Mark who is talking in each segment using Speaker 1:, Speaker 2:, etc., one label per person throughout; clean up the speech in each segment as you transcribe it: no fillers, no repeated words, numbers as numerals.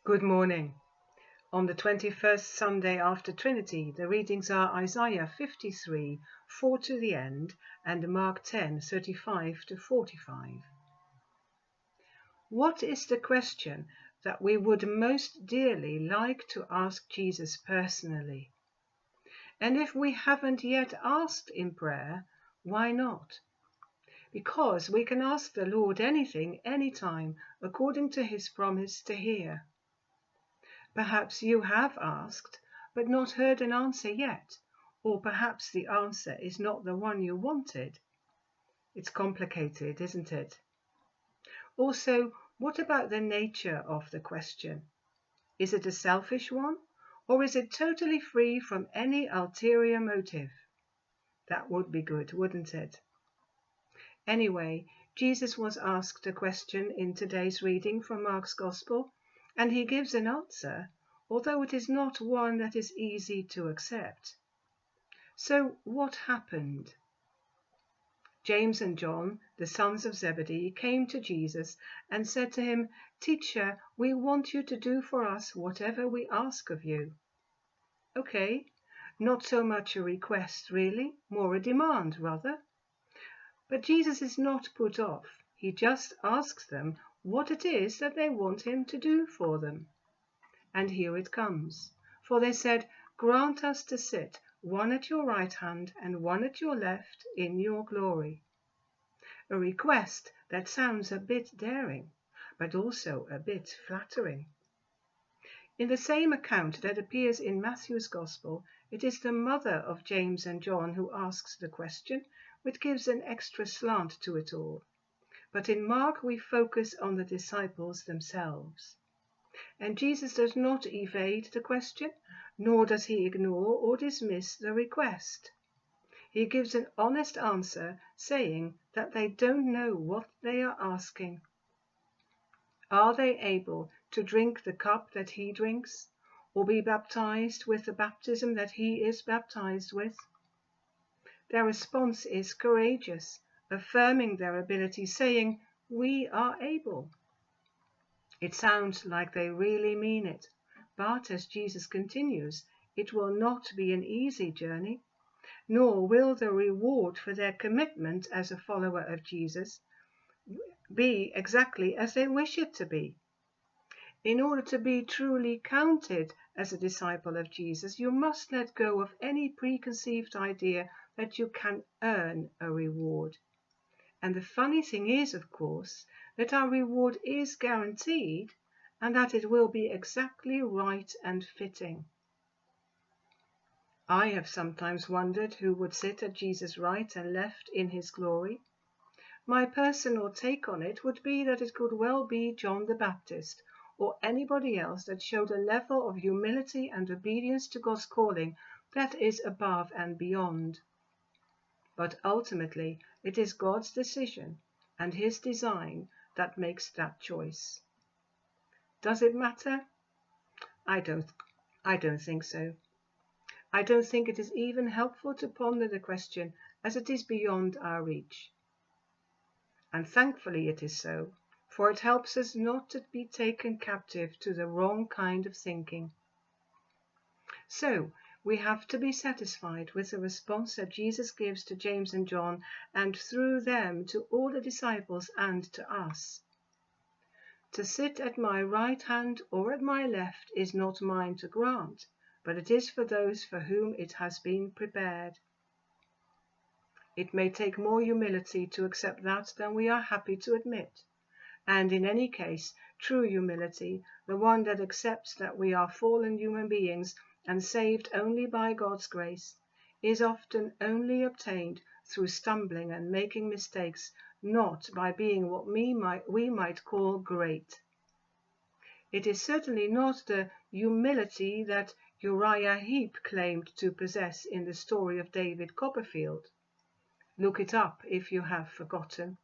Speaker 1: Good morning. On the 21st Sunday after Trinity, the readings are Isaiah 53, 4 to the end, and Mark 10, 35 to 45. What is the question that we would most dearly like to ask Jesus personally? And if we haven't yet asked in prayer, why not? Because we can ask the Lord anything, anytime, according to his promise to hear. Perhaps you have asked, but not heard an answer yet, or perhaps the answer is not the one you wanted. It's complicated, isn't it? Also, what about the nature of the question? Is it a selfish one, or is it totally free from any ulterior motive? That would be good, wouldn't it? Anyway, Jesus was asked a question in today's reading from Mark's Gospel, and he gives an answer, although it is not one that is easy to accept. So what happened? James and John, the sons of Zebedee, came to Jesus and said to him, "Teacher, we want you to do for us whatever we ask of you." Okay, not so much a request really, more a demand rather. But Jesus is not put off. He just asks them what it is that they want him to do for them. And here it comes. For they said, "Grant us to sit, one at your right hand and one at your left, in your glory." A request that sounds a bit daring, but also a bit flattering. In the same account that appears in Matthew's Gospel, it is the mother of James and John who asks the question, which gives an extra slant to it all. But in Mark we focus on the disciples themselves. And Jesus does not evade the question, nor does he ignore or dismiss the request. He gives an honest answer, saying that they don't know what they are asking. Are they able to drink the cup that he drinks, or be baptized with the baptism that he is baptized with? Their response is courageous, affirming their ability, saying, "We are able." It sounds like they really mean it, but as Jesus continues, it will not be an easy journey, nor will the reward for their commitment as a follower of Jesus be exactly as they wish it to be. In order to be truly counted as a disciple of Jesus, you must let go of any preconceived idea that you can earn a reward. And the funny thing is, of course, that our reward is guaranteed and that it will be exactly right and fitting. I have sometimes wondered who would sit at Jesus' right and left in his glory. My personal take on it would be that it could well be John the Baptist or anybody else that showed a level of humility and obedience to God's calling that is above and beyond. But ultimately, it is God's decision and his design that makes that choice. Does it matter? I don't think so. I don't think it is even helpful to ponder the question, as it is beyond our reach. And thankfully it is so, for it helps us not to be taken captive to the wrong kind of thinking. So, we have to be satisfied with the response that Jesus gives to James and John, and through them to all the disciples and to us. To sit at my right hand or at my left is not mine to grant, but it is for those for whom it has been prepared. It may take more humility to accept that than we are happy to admit. And in any case, true humility, the one that accepts that we are fallen human beings and saved only by God's grace, is often only obtained through stumbling and making mistakes, not by being what we might call great. It is certainly not the humility that Uriah Heep claimed to possess in the story of David Copperfield. Look it up if you have forgotten.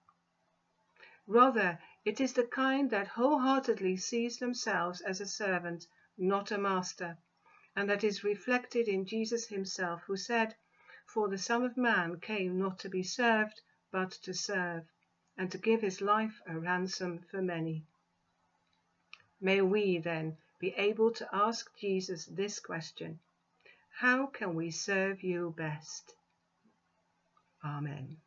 Speaker 1: Rather, it is the kind that wholeheartedly sees themselves as a servant, not a master, and that is reflected in Jesus himself, who said, "For the Son of Man came not to be served, but to serve, and to give his life a ransom for many." May we, then, be able to ask Jesus this question: how can we serve you best? Amen.